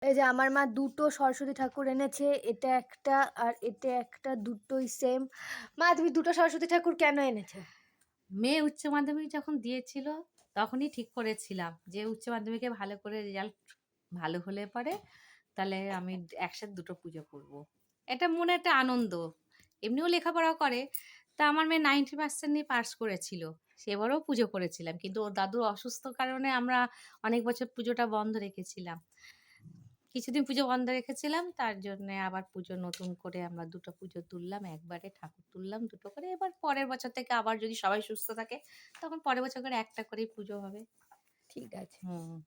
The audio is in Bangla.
এই যে আমার মা দুটো সরস্বতী ঠাকুর এনেছে। এটা একটা আর এটা একটা, দুটোই সেম। মা তুমি দুটো সরস্বতী ঠাকুর কেন এনেছো? মেয়ে উচ্চ মাধ্যমিক যখন দিয়েছিল তখনই ঠিক করেছিলাম যে উচ্চ মাধ্যমিকে ভালো করে রেজাল্ট ভালো হলে পরে তাহলে আমি একসাথে দুটো পুজো করব। এটা মনে একটা আনন্দ। এমনিও লেখাপড়া করে। তা আমার মেয়ে 90% নিয়ে পাস করেছিল। সেবারও পুজো করেছিলাম। কিন্তু ওর দাদুর অসুস্থ কারণে আমরা অনেক বছর পুজোটা বন্ধ রেখেছিলাম। কিছুদিন পুজো বন্ধ রেখেছিলাম। তার জন্যে আবার পুজো নতুন করে আমরা ২ টো পুজো তুললাম। একবারে ঠাকুর তুললাম ২ টো করে। এবার পরের বছর থেকে আবার যদি সবাই সুস্থ থাকে, তখন পরের বছর করে একটা করেই পুজো হবে। ঠিক আছে। হুম।